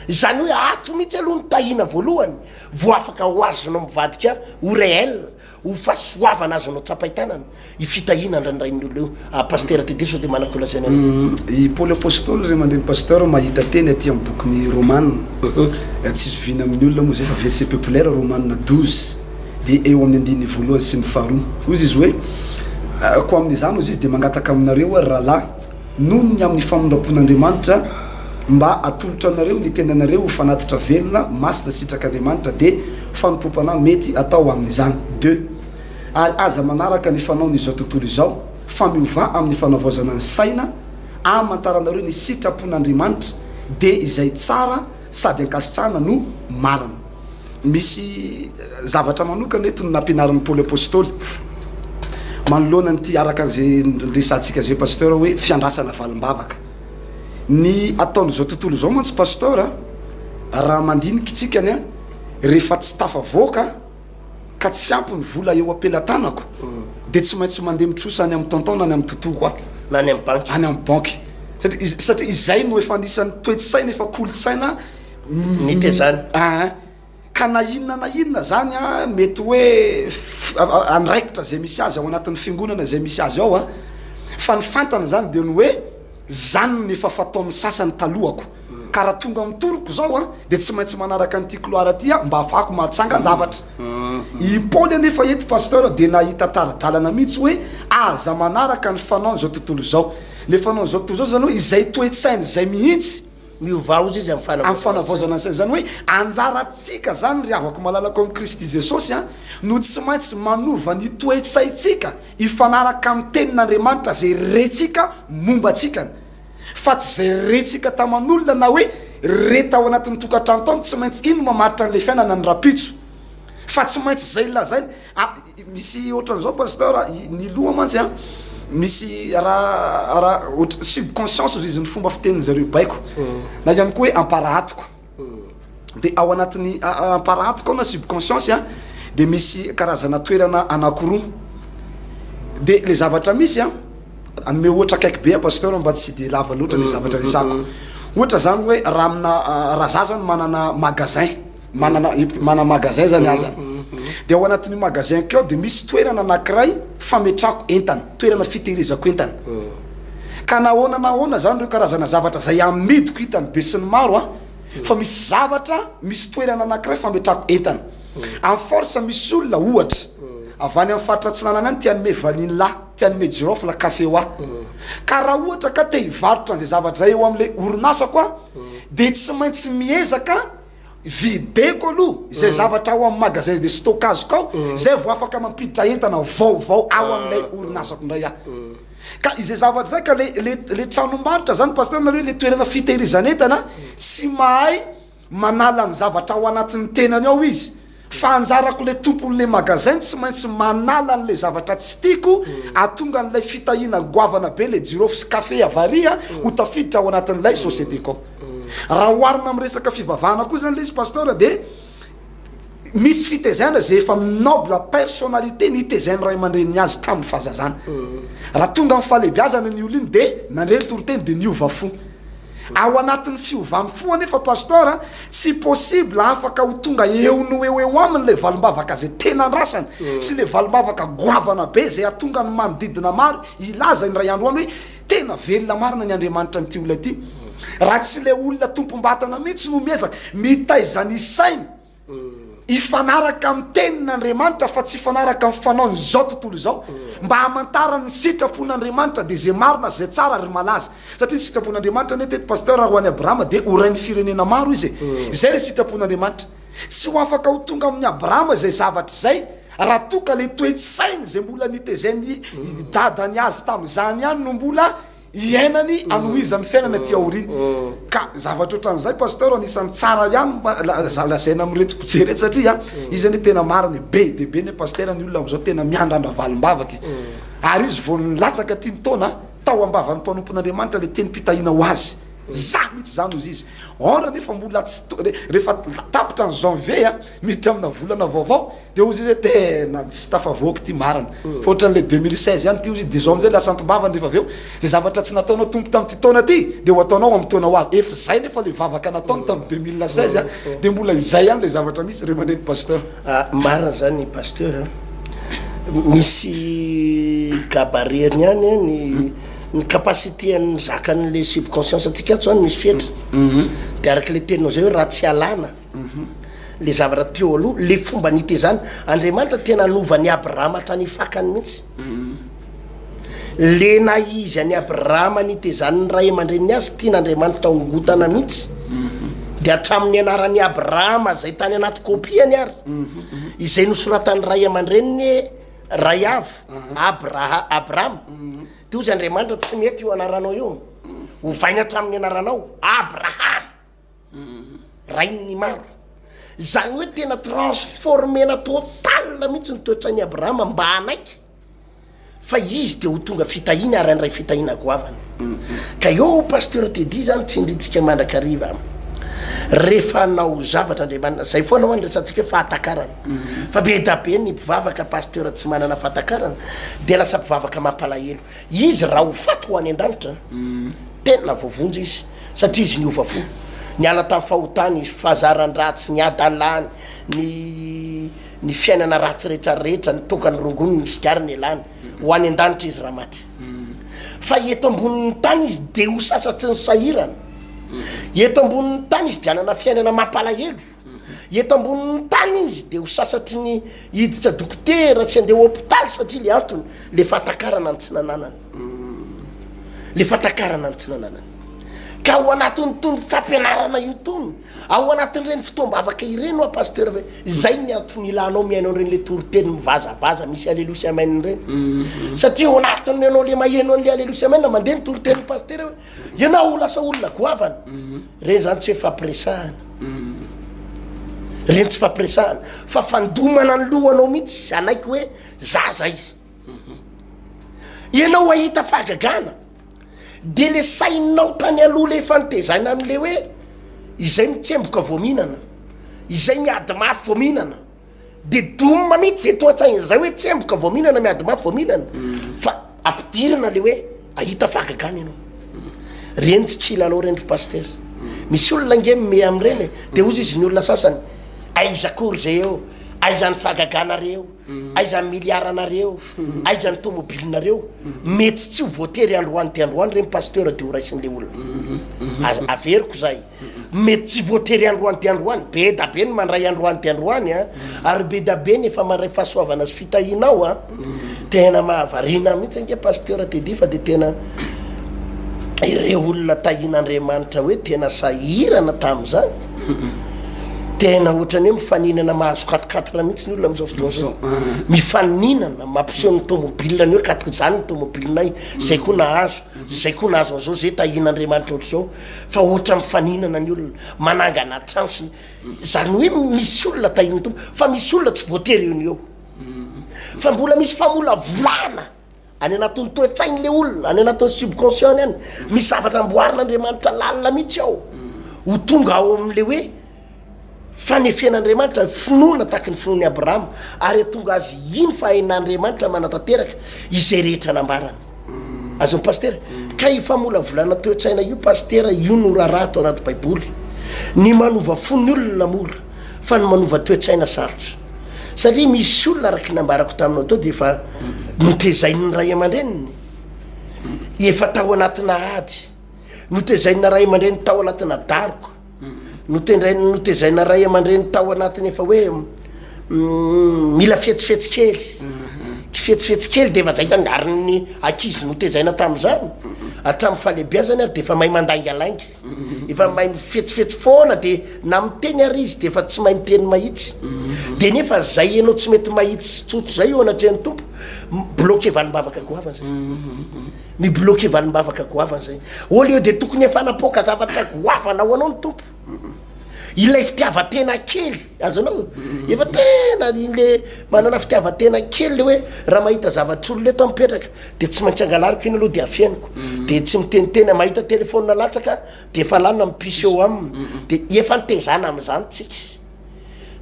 zany hoe ato mihitsy aloha ny tahina voalohany vo afaka ho azonao mivadika ho réel ho fahasoavana azonao tsapaitanana i fitahina ndraindray olo eo pasteur Didi so de manako lazaina i Paul apôstôly ray mandeha pasteur mahita teny aty amin'ny bokyny Romane tsy zovina amin'ny olona moa zay fa verset populaire Romane 12 de eo amin'ny andiny voalohany sy ny faharoa ozy izy hoe ko amin'izany ozy izy de mangataka aminareo rahalahy noho ny amin'ny famondrapon'Andriamanitra mba atolotra anareo ny tenanareo fanatitra velona masina sitrak'Andriamanitra de fanompompana mety atao amin'izany 2 ary aza manaraka ny fanaony izao tontolo izao famiova amin'ny fanavaozana ny saina amantaranareo ny sitrapon'Andriamanitra de izay tsara sady ankasitrahana no marina misy zavatra manokana eto ny nampianaran'ny Paul apôstôly manoloana ny ty araka zay resantsika zay pasteur hoe fiandrasana valim-bavaka ny ataon'izao tontolo zao mantsy pasteur raha mandinika itsikany a rehefa tsy tafavoaka ka tsy ampy ny vola eo apelatanako de tsy maintsy mandeha mitrosa any amin'ny tonton any amin'ny tontoko ato na any amin'ny banky any amin'ny banky satria izay no efa anisan'ny toetsaina efa kolotsaina nitezany ka na inona zany a mety hoe andraikitra zay misy azy ao anatin'ny fiangonana zay misy azy ao fa ny fantana zany de ny hoe zany ny efa fataon'ny sasany talohako ka raha tonga mitoroko zao de tsy maintsy manaraka an'ity cloire aty mba afahako mahatsanga an-javatra i Paul anefa eto pasteur de nahita taradalana mihitsy hoe aza manaraka ny fanao zao tontolo zao le fanao zao tontolo zao zany hoe izay toetsainy zay mihitsy miova ozy izy amin'ny fanavaozana an'izay zany hoe anjaratsika zany ry avako malalaka amin'ny Kristy Jesosy no tsy maintsy manova ny toetsaitsika ifanaraka amin'ny tenin'Andriamanitra zay retsika mombatsikany fa tsy zay retsika taman'olona na hoe reta ao anatin'ny tokantrano tao tsy maintsy ino mamaritra an'le fiainana ny rapitso fa tsy maintsy zay lazainy misy ohatran'izao pasteur ny loha mantsy misy raha subconscience izy ny fomba fitenin'ny zareo baiko na ihany koa hoe amparahatiko de ao anatin'ny aparatika ao na subconscience a de misy karazana toerana anankiroa de le zavatra misy a anome ohatra akaiky be pasteur mba tsy de lava loatra le zavatra resako ohatra zany hoe raha amina raha za zany manana magasin mana magasin zany aza de ao anatin'ny magasin keo de misy toerana anankiray fametrako entana toerana fitehirizako entana ka nahoana zany reo karazana zavatra zay amidiko hitany be sy ny maro a fa misy zavatra misy toerana anankiray fametrako entana en force misy olona ohatra avany amin'ny faritra tsinanana any tianome vanilla tianome girofle café oa ka raha ohatra ka te hivarotra an'izay zavatra zay eo am'le orinasa koa de tsy maintsy miezaka videko aloha izay zavatra ao amin'ny magasin de stockage kao zay vo afaka mampiditra entana vaovao ao amin'ilay orinasako ndray a ka izay zavatra zay ka le tranombarotra zany pasteur nareo le toerana fitehirizanentana tsy mahay manala ny zavatra ao anatin'ny tenany ao izy fa anjarako le tompon'le magasin tsy maintsy manala n'le zavatra tsy tiako atonga an'ilay fitahina goavana be le jirofo sy café avaria ho tafiditra ao anatin'ilay société kao raha oarina amin'ny resaka fivavahana koa zany le izy pasteur de misy fitezana zay efa noble personnalité nitezany ray aman-dreniny azy tamin'ny fahazazana raha tonga amin'ny fahalebiazana ny olo iny de nandreny toroteny de niova fo ao anatin'ny fiovany fo anefa pasteur tsy possible afaka ho tonga eo no eo aminy le valombavaka zay tena andrasany sy le valombavaka goavana be zay atonga ny manodidina maro ilaza ny ray androany hoe tena velona marina ny Andriamanitra nyty olona ty raha tsy le olona tompom-batana mihitsy no miezaka mitaizany isainy ifanaraka amin'ny tenin'Andriamanitra fa tsy ifanaraka amin'ny fanaony zao tontolo zao mba hamantara ny sitrapon'Andriamanitra de zay marina zay tsara ry malaza satria ny sitrapon'Andriamanitra ne teto pasteur raha ho an'ny Abrahama de ho rain'ny firenena maro izy zay le sitrapon'Andriamanitra tsy ho afaka ho tonga amin'ny Abrahama zay zavatra zay raha toka le toe-tsainy zay mbola nitezany dadany azy tamin'izany ihany no mbola iainany anohizany fiainana ty aoriny ka zavatra ohatran'izay pasteur anisan'ny tsara ihany lazaina amireto mpijery satria izy ane tena mariny be de be ne pasteur ny olona am'izao tena miandrandra valombavaky ary izy vo nilatsaka ty ntaona tao ambavan'ny mpanompon'Andriamanitra le teny mpitahina ho azy za mihitsy zany ozy izy ora nefa mbola rehefa tapitra ny janvier miditra amina volana vaovao de ozy izy tena tsy tafavoaky ty marina fa ohatran'le 2016 ihany ty ozy de zao amizay lasantombavany rehefa aveo zay zavatra tsy nataonao tompo tamin'ty taona ty de ho ataonao amin'ny taona ho avy efa zay nefa le vavaka nataony tamin'ny 2016 de mbola izay ihany le zavatra misy re maneny pasteur marina zany pasteur misy gabareriny ihany ny capacité ny zakan'le subconscience atsika ato zany misy fetra de araky le teninao zay hoe raha tsy alana le zavatra teo aloha le fomba nitezany Andriamanitra tena anovany Abrahama hatrany fakany mihitsy le na izy any Abrahama nitezany ny ray aman-dreniny azy tian'Andriamanitra ongotana mihitsy de hatramin'ny anaran'ny Abrahama zay tany anaty kopiany ary izay nosoratan'ny ray aman-dreniny ray avo Abrahama de ozy Andriamanitra tsy mety io anaranao io ho vainy hatramin'ny anaranao Abraham rain'ny maro zany hoe tena transformena total mihitsy ny toetrany Abrahama mba anaiky fa izy de ho tonga fitahina ary an'ray fitahina goavana ka eo pasteur Teddy zany tsindritsika mandrakariva rehefa nao zavatra Andriamanitra zay foana ho andresantsika fahatakarana fa be da be ny mpivavaka pasteur tsy manana fahatakarana de lasa mpivavaka mampalahelo izy raha ho faty ho any an-danitra tena voavonjy izy satria izy niova fo niala tamin'ny fahotany izy fahazaran-dratsy ny adalany ny fiainana ratsy rehetrarehetra ny tokany rongony ny sigariny elany ho any an-danitra izy raha maty fa eto ambonin'ny tany izy de ho sasatsy ny sahirana eto ambonin'ny tany izy de anana fiainana mampalahelo eto ambonin'ny tany izy de ho sasatry ny hiditra dokotera tsy andeha hôpitaly satria le antony le fahatakarana ny tsy nananany le fahatakarana ny tsy nananany ka ao anatin'ny tony fampianarana intony ao anatin'ireny fitombavaka ireny a pasteur ve zay ny antony ilanao miainao reny le toroteny mivazavaza misy alléluia sy amen reny satria ao anatiny anao le maheno an'le alléluia sy amen mandeha ny toroteny pasteur hoe ianao ho lasa olona goavana reny zany tsy hoe fampiresahana reny tsy fampiresahana fa fandomana ny lohanao mihitsy anaiky hoe za zay ianao ahita fahagagana de le sainao tany aloha le fantezaina am'le hoe izay mitsemboka voaminana izay miady mafy vo mihinana de doma mihitsy zay toatsaigny zay hoe tsemboka vo mihinana miady mafy vo mihinana fa ampidirana le hoe ahita fahagagany ianao reny tsy kila aloha reny ry paster misy olona nge me am'ireny de ozy izy ny olona sasany aizakory zay eo aizany fahagaganareo aizany miliaranareo aizany tomobilinareo mety tsy ho voatery androany de androany reny pasteur de ho raisin'le olona averiko zay mety tsy voatery androany de androany be da be ny mandray androany de androany a ary be da be ny efa mandray fahasoavana azy fitahinao a tena mahavarina mihitsy ange pasteur te difa de tena ireo olona tahin'Andriamanitra hoe tena sahirana tam'izany tena ohatrany hoe mifaninana mahazo 4-4 mihitsy ny olona am'izao fotoana zao mifaninana mampiseho ny tomobile ny hoe 4 zany ny tomobilinay zay koa nahazo zay koa nahazo an'izao zay tahin'Andriamanitra ohatr' zao fa ohatra mifaninana ny olona manangana trano sy zany hoe misy olona tahiny tompo fa misy olona tsy voatery eo ny eo fa mbola misy famolavolana any anatin'ny toetsaigny le olona any anatin'ny subconscient any misy zavatra amboarin'Andriamanitra lalina mihitsy ao ho tonga ao am'le hoe fanefen'Andriamanitra finoana tahaky ny finoany Abrahama ary tonga azy iny fa hain'Andriamanitra manatanteraka izay rehetra nambarany azony paster ka io famolavolana toetsaina io paster io no raharaha atao anaty baiboly ny manova fony olona mora fa ny manova toetsaina sarotra satria misy olona araky nambarako taminao tao de efa notezainy ray aman-dreniny efa tao anatina ady notezaina ray aman-dreny tao anatina daroko notezaina ray aman-dreny tao anatiny efa hoe mila fetsifetsikely fetsifetsikely de efa zay tany ary ny akizy notezaina tam'izany atram'y fahalebiazany ary de efa mahay mandangy alaingy efa mahay mifetsifetsy foana de na miteny ary izy de efa tsy mahay miteny mahitsy de nefa zay ianao tsy mety mahitsy sy tsotro zay eo anatrehan'ny tompo bloqué valim-bavaka goavana zay mibloqué valim-bavaka goavana zay oly eo de tokony efa napoka zavatra goavana ho anao ny tompo ilay fitiavatena kely azonao efa tena inle manana fitiavatena kely le hoe raha mahita zavatr'olo le to mipetraka de tsy maintsy angalariko iny aloha de afianiko de tsy miteniteny mahita telefona latsaka de efa lana mipisy eo aminy de efa nitezana am'izany tsika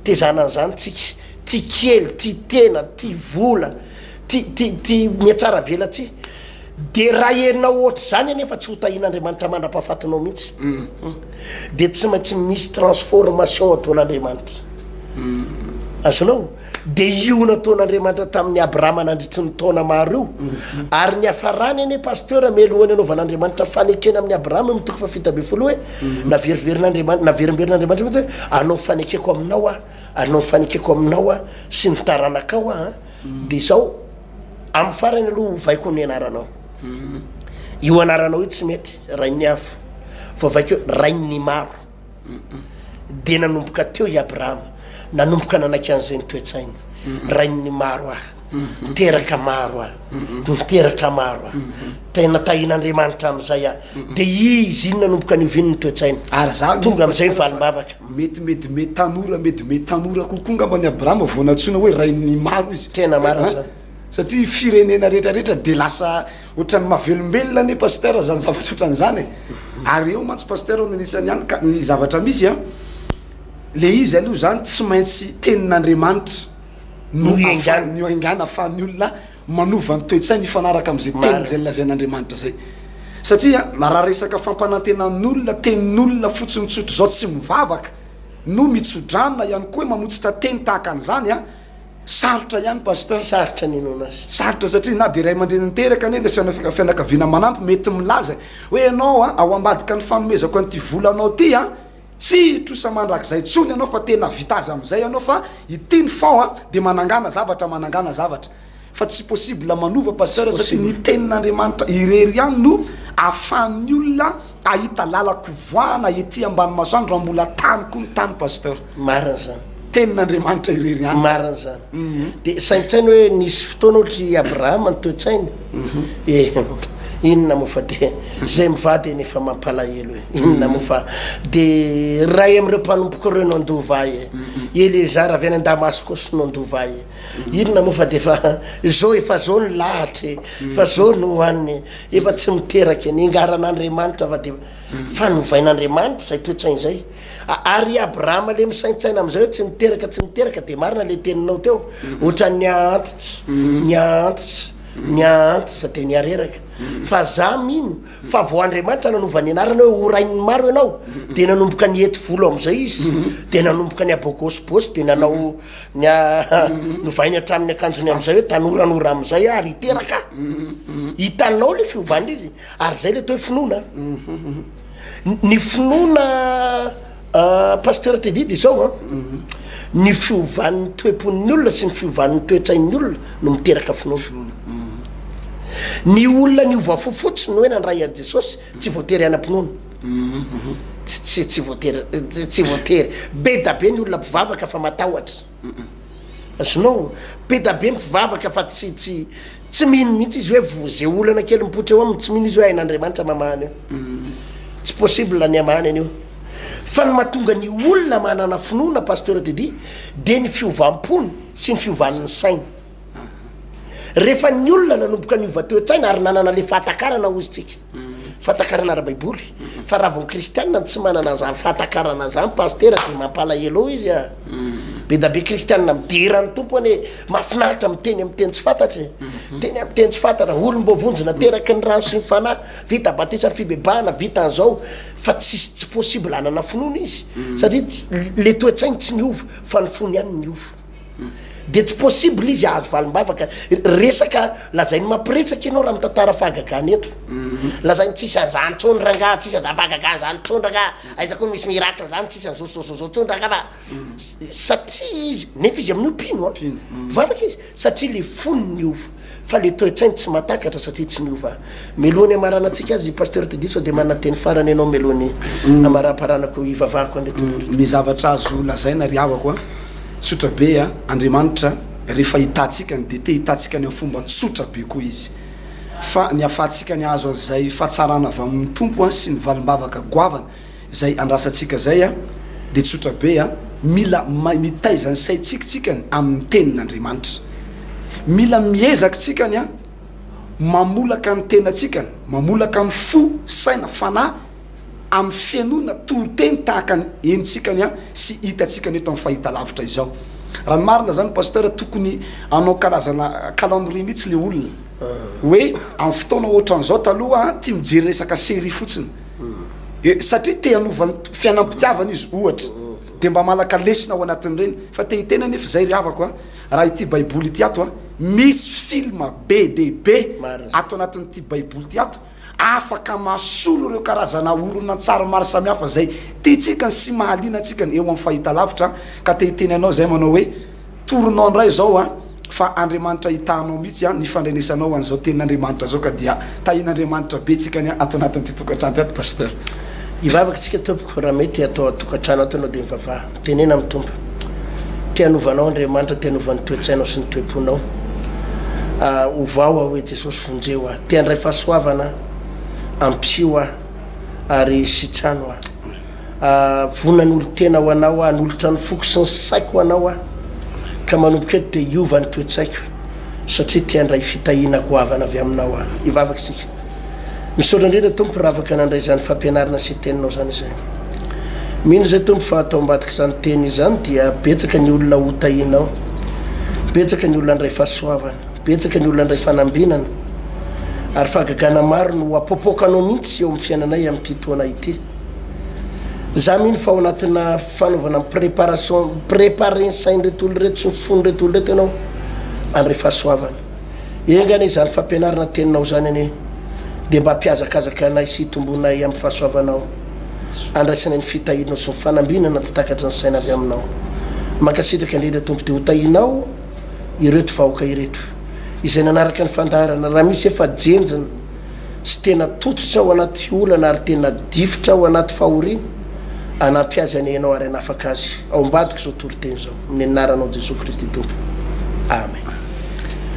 tezana an'izany tsika ty kely ty tena ty vola ty miatsara velatsy de raha enao ohatra zany anefa tsy ho tahin'Andriamanitra mandra-pahafatinao mihitsy de tsy maintsy misy transformation ataon'Andriamanitra azonao de io nataon'Andriamanitra tamin'ny Abrahama nandritry ny taona maro io ary ny afarany ane pasteur mialohany anaovan'Andriamanitra fanekena amin'ny Abrahama mitoko fafita be folo hoe naverimberinaandriamanitra mihitsy hoe anao fanekeko aminao a anao fanekeko aminao a sy ny taranakao a de zao amin'ny farany aloha vaiko ny anaranao io anaranao io tsy mety rainy afo fa vaikeo rainy maro de nanomboka teo i Abrahama nanomboka nanaiky an'izay ny toetsainy rainy maro miteraka maro miteraka maro tena tahin'Andriamanitra am'izay de izy iny nanomboka nioviny ny toetsainy ary za tonga am'izay mivalim-bavaka mety tanora kokoa ngamba ny Abrahama voanatsoina hoe rainy maro izy tena maro zany satria firenena rehetrarehetra de lasa ohatrany mahavelombelona ne pasteur zany zavatra ohatran'izany ary eo mantsy pasteur nanisany any ka ny zavatra misy le izy aloha zany tsy maintsy tenin'Andriamanitra no aingana fa ny olona manova ny toetsainy ifanaraka am'izay teny zay lazain'Andriamanitra zay satria raha resaka fampanantenan'olona tenin'olona fotsiny tsotro zao tsy mivavaka no mitsodrana ihany koa hoe mamotsitra teny tahaka an'izany sarotra ihany pasteur sarotra ninonazy sarotra satria na de ray aman-dreny niteraka ne de fianakaviana manampy mety milaza hoe ianao ao ambadika ny fanomezako an'ity volanao ty tsy trosa mandrak'izay tsony ianao fa tena vitazy am'izay ianao fa ity ny fao de manangana zavatra fa tsy possible manova pasteur satria ny tenin'Andriamanitra irery ihany no ahafahan'ny olona ahita lalako voana ety ambany masoandro raha mbola tany koa ny tany pasteur marina zany tenin'Andriamanitra irery ihany marina zany de saintsainy hoe nisy fotoana ohatry Abrahama ny toetsainy inona mofa de zay mivady eny efa mampalahelo e inona mofa de ray am'ireo mpanompoka reo no andovay e Elezara avy any Damasco sy no andovay e inona mofa de fa zao efa zao ny lahatra fa zao no hoaniny efa tsy miteraka ny ngaran'Andriamanitra va de fanovain'Andriamanitra zay toetsainy zay ary Abrahama le misaintsaina am'izay hoe tsy niteraka de marina le teninao teo ohatra niantitra de niareraka fa za mino fa vo Andriamanitra nanovany anarana hoe orainy maro ianao de nanomboka niety volo am'izay izy de nanomboka ny abôgôsibôsy de nanao novainy hatramin'ny akanjony am'izay hoe tanoranora am'izay ary iteraka hitanao le fiovany izy ary zay le toe finoana ny finoana pasteur Tedidy zao ny fiovan'ny toepon'ny olona sy ny fiovan'ny toetsain'ny olona no miteraka finoana ny olona ny ova fofotsy no hoe nandray a Jesosy tsy voatery anam-pinoana tsy voatery be da be ny olona mpivavaka fa matahotra azonao be da be mpivavaka fa tsy mino mihitsy izy hoe zay olana kely mipotra eo aminy tsy mino izy hoe ain'Andriamanitra mamahany eo tsy possible ny amahany an'io fa ny mahatonga ny olona manana finoana pasteur Tedidy de ny fiovam-pony sy ny fiovan'ny saina rehefa ny olona nanomboka ny ova-toetsaina ary nanana le fahatakarana ozytsika fahatakarana ara-baiboly fa raha vao kristianina tsy manana zany fahatakarana zany pasteur de mampalahelo izy be da be kristianina miderany tompony mahafinaritra miteny am'teny tsy fantatry teny am'teny tsy fantatra olom-bovonjy nateraky ny rano sy ny fanahy vita batisa fibebahana vita an'izao fa tsy possible anana finoana izy satria le toetsainy tsy niova fa ny fony ihany niova de tsy possible izy azo valim-bavaka resaka lazainy mampiresaka ianao raha mitantara fahagagana eto lazainy tsisy an'izany tsony ranga tsisy an'izany fahagagana zany tsony ranga aiza koa misy miracle zany tsisy an'zao tsony ranga fa satria izy nefa izy amin'io pino vavaka izy satria le fony niova fa le toetsainy tsy matakatra satria tsy niova melohany amaranatsika azy pasteur Tedidy sao de manana teny farany ianao melohany amaraparanako ivavahako anreto ny zavatra azo lazaina ry havako tsotra be Andriamanitra rehefa hitatsika de te hitatsika ny fomba tsotra be koa izy fa ny afatsika ny azo zay fahatsarana avy amin'ny tompo sy ny valim-bavaka goavana zay andrasatsika zay de tsotra be mila mitaiza ny saitsikitsikany amin'ny tenin'Andriamanitra mila miezaka tsikany mamolaka ny tenatsikany mamolaka ny fo saina fanahy amin'ny fianona toroteny tahaka ny enitsikany sy hitatsikany eto amin'ny fahitalavitra izao raha marina zany pasteur tokony anao karazana calendrier mihitsy le olona hoe amin'ny fotoana ohatran'izao taloha tia mijery resaka série fotsiny satria te hanovany fiainam-pitiavana izy ohatra de mba malaka lesina ao anatin'ireny fa te hitena nefa zay ry havako raha ity baiboly ity ato misy film be de be ato anatin'ity baiboly ity ato afaka masolo reo karazana orona tsara maro samihafa zay tiatsika sy mahaliana atsikany eo amin'ny fahitalavitra ka te hiteny anao zay manao hoe toronao indray zao fa Andriamanitra hitanao mihitsy ny fandrenesanao an'izao tenin'Andriamanitra zao ka dia tahin'Andriamanitra be tsikany ato anatin'ity tokantrano ty ato pasteur ivavaka tsika tompoko raha mety atao tokantrano ato anao de mivavaha tenena amin'ny tompo te hanovanao Andriamanitra te hanovan'ny toetsainao sy ny toeponao ovao hoe Jesosy vonjeo te handray fahasoavana ampio ary sitrano vonany olo tena ho anao nolotra ny foko sy ny saiko ho anao ka manomboka eto de iova ny toetsaiko satria te handray fitahina goavana avy aminao ivavaka sika misaotra indrindra tompo raha afaka nandray zany fampianarana sy teninao zany zay mino zay tompo fa atao ambadika zany teny zany dia betsaka ny olona hotahinao betsaka ny olona andray fahasoavana betsaka ny olona andray fanambinana ary fahagagana maro no apopokanao mihitsy eo amin'ny fiainanay amin'ity toana ity za mino fa ao anatina fanaovana préparer ny sainy reto olo reto sy ny fony reto olo reto ianao andray fahasoavana engany zany fampianarana teninao zany ane de mba ampiazakazaka anay sy tombonay amin'ny fahasoavanao andraisanay ny fitahinao sy ny fanambinana tsy takatra ny saina avy aminao mankasitraka indrindra tompo de hotahinao ireto vahoaka ireto izay nanaraka ny fandarana raha misy efa jenjina sy tena tototra ao anaty olana ary tena difotra ao anaty fahoriana anampiazy any ianao ary anafaka azy ao ambadiko zao toroteny zao amin'ny anaranao Jesosy Kristy tompo amen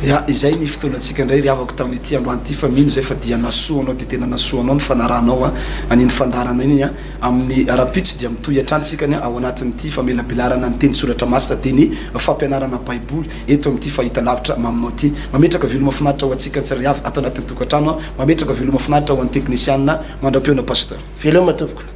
ya izay ny fotoanatsika ndray ry avako tamin'ity androany ity fa mino zay fa dia nasoa anao dia tena nasoa anao ny fanaranao a aniny fandarana iny a amin'ny rapitso dia mitoy atrantsika ny ao anatin'ity famelabelarana ny teny soratra masina dia ny fampianarana baiboly eto amin'ity fahita lavitra maminao ity mametraka velo mafinaritra ho antsika tsary avy ato anatin'ny tokantrano mametraka velo mafinaritra ho an'ny teknisianina mandram-peona pasteur veloma tompoko